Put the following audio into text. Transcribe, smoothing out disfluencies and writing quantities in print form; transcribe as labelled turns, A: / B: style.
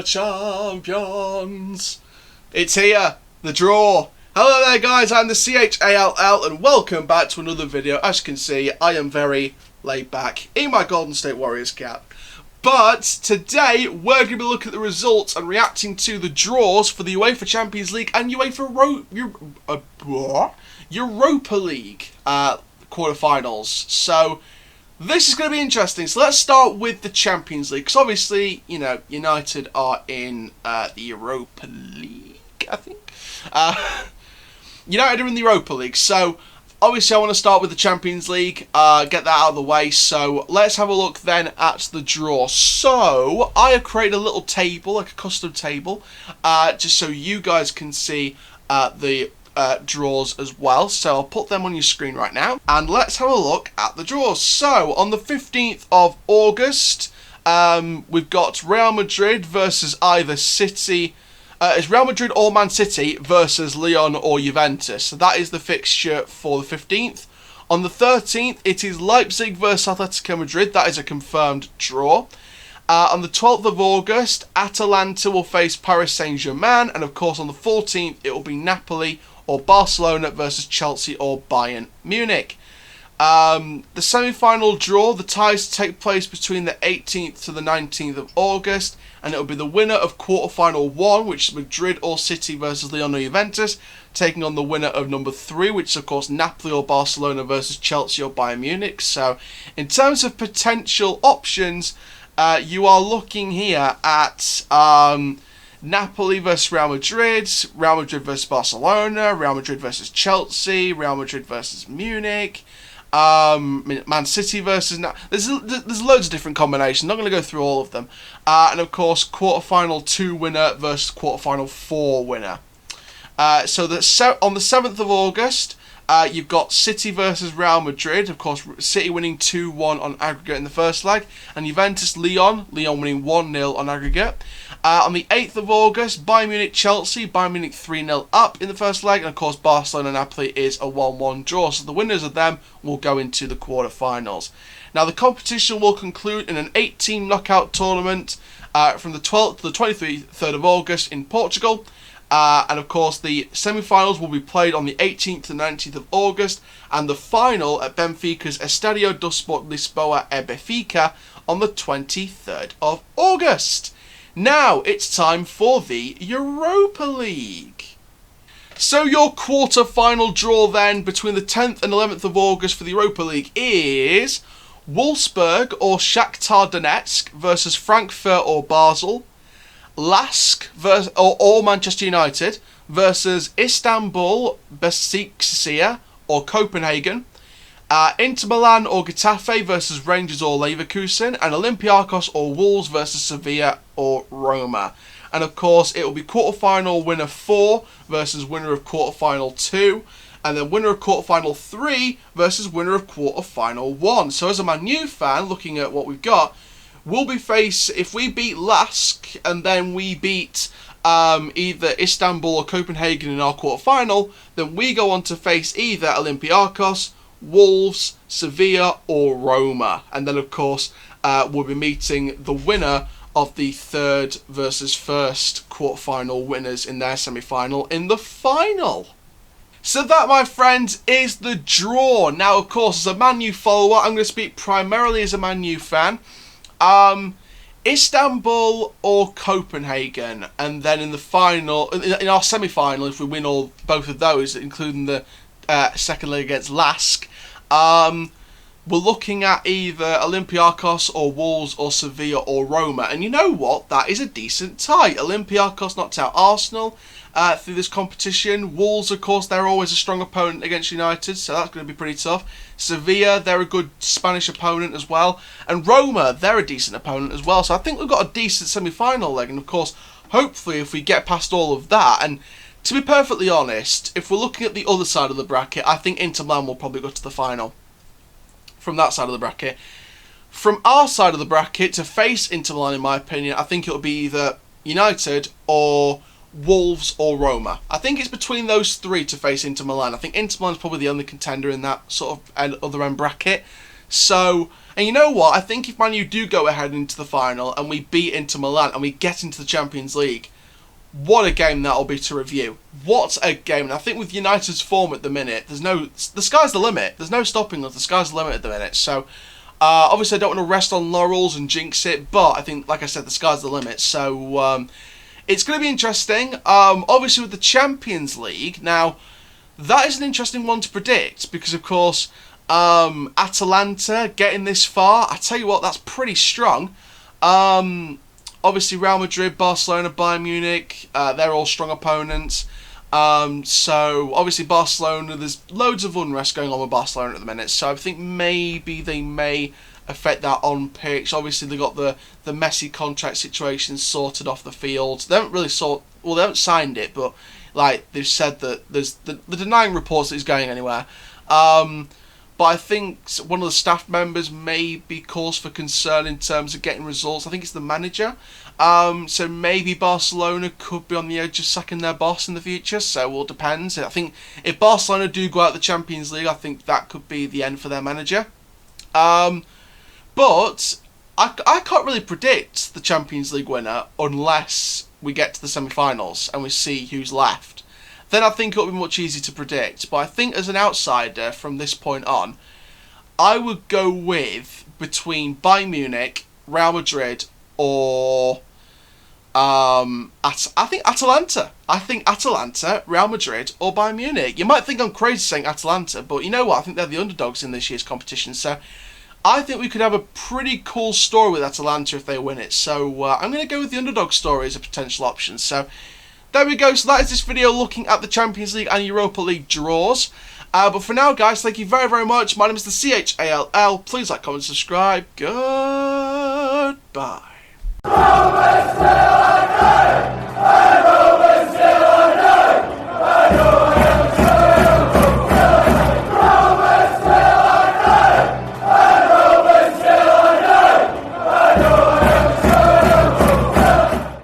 A: champions. It's here, the draw. Hello there guys, I'm the CHALL and welcome back to another video. As you can see, I am very laid back in my Golden State Warriors cap. But today we're going to be looking at the results and reacting to the draws for the UEFA Champions League and UEFA Europa League quarterfinals. So this is going to be interesting. So let's start with the Champions League, because obviously, you know, United are in the Europa League, I think. United are in the Europa League, so obviously I want to start with the Champions League, get that out of the way. So let's have a look then at the draw. So I have created a little table, like a custom table, just so you guys can see the draws as well. So I'll put them on your screen right now, and let's have a look at the draws. So on the 15th of August, we've got Real Madrid versus either City. It's Real Madrid or Man City versus Lyon or Juventus. So that is the fixture for the 15th. On the 13th, it is Leipzig versus Atletico Madrid. That is a confirmed draw. On the 12th of August, Atalanta will face Paris Saint-Germain. And of course, on the 14th, it will be Napoli or Barcelona versus Chelsea or Bayern Munich. The semi-final draw, the ties take place between the 18th to the 19th of August, and it will be the winner of quarter-final 1, which is Madrid or City versus Lyon or Juventus, taking on the winner of number 3, which is of course Napoli or Barcelona versus Chelsea or Bayern Munich. So in terms of potential options, you are looking here at Napoli versus Real Madrid versus Barcelona, Real Madrid versus Chelsea, Real Madrid versus Munich, Man City versus... There's loads of different combinations. I'm not going to go through all of them. And of course, quarterfinal 2 winner versus quarterfinal 4 winner. So on the 7th of August, you've got City versus Real Madrid. Of course, City winning 2-1 on aggregate in the first leg. And Juventus Lyon winning 1-0 on aggregate. On the 8th of August, Bayern Munich Chelsea, Bayern Munich 3-0 up in the first leg. And of course, Barcelona Napoli is a 1-1 draw. So the winners of them will go into the quarterfinals. Now the competition will conclude in an 8-team knockout tournament from the 12th to the 23rd of August in Portugal. And of course, the semi-finals will be played on the 18th to 19th of August, and the final at Benfica's Estádio do Sport Lisboa e Benfica on the 23rd of August. Now it's time for the Europa League. So your quarter-final draw then between the 10th and 11th of August for the Europa League is Wolfsburg or Shakhtar Donetsk versus Frankfurt or Basel, Lask versus, or Manchester United versus Istanbul, Besiktas or Copenhagen, Inter Milan or Getafe versus Rangers or Leverkusen, and Olympiacos or Wolves versus Sevilla or Roma. And of course, it will be quarterfinal winner 4 versus winner of quarterfinal 2, and then winner of quarterfinal 3 versus winner of quarterfinal 1. So as a Man U fan, looking at what we've got, we'll be if we beat Lask and then we beat either Istanbul or Copenhagen in our quarterfinal, then we go on to face either Olympiacos, Wolves, Sevilla or Roma. And then of course we'll be meeting the winner of the third versus first quarterfinal winners in their semi-final in the final. So that, my friends, is the draw. Now of course, as a Man U follower, I'm going to speak primarily as a Man U fan. Istanbul or Copenhagen, and then in the final, in our semi-final, if we win both of those, including the second leg against Lask, we're looking at either Olympiacos or Wolves or Sevilla or Roma. And you know what? That is a decent tie. Olympiacos knocked out Arsenal through this competition. Wolves, of course, they're always a strong opponent against United, so that's going to be pretty tough. Sevilla, they're a good Spanish opponent as well. And Roma, they're a decent opponent as well. So I think we've got a decent semi-final leg. And of course, hopefully if we get past all of that, and to be perfectly honest, if we're looking at the other side of the bracket, I think Inter Milan will probably go to the final. From that side of the bracket. From our side of the bracket, to face Inter Milan, in my opinion, I think it'll be either United or Wolves or Roma. I think it's between those three to face Inter Milan. I think Inter Milan's probably the only contender in that sort of other end bracket. So And you know what? I think if Man U do go ahead into the final and we beat Inter Milan and we get into the Champions League, what a game that'll be to review. What a game. And I think with United's form at the minute, the sky's the limit. There's no stopping us. The sky's the limit at the minute. So, obviously I don't want to rest on laurels and jinx it, but I think, like I said, the sky's the limit. So, it's going to be interesting. Obviously with the Champions League, now, that is an interesting one to predict because, of course, Atalanta getting this far, I tell you what, that's pretty strong. Obviously Real Madrid, Barcelona, Bayern Munich, they're all strong opponents. So obviously Barcelona, there's loads of unrest going on with Barcelona at the minute, so I think maybe they may affect that on pitch. Obviously they got the Messi contract situation sorted off the field. They haven't really they haven't signed it, but like they've said that there's the denying reports that he's going anywhere. But I think one of the staff members may be cause for concern in terms of getting results. I think it's the manager. So maybe Barcelona could be on the edge of sacking their boss in the future. So it all depends. I think if Barcelona do go out the Champions League, I think that could be the end for their manager. But I can't really predict the Champions League winner unless we get to the semi-finals and we see who's left. Then I think it'll be much easier to predict. But I think as an outsider from this point on, I would go with between Bayern Munich, Real Madrid, or I think Atalanta. I think Atalanta, Real Madrid, or Bayern Munich. You might think I'm crazy saying Atalanta, but you know what? I think they're the underdogs in this year's competition. So I think we could have a pretty cool story with Atalanta if they win it. So I'm going to go with the underdog story as a potential option. So there we go. So that is this video looking at the Champions League and Europa League draws. But for now, guys, thank you very, very much. My name is the CHALL. Please like, comment, subscribe. Goodbye.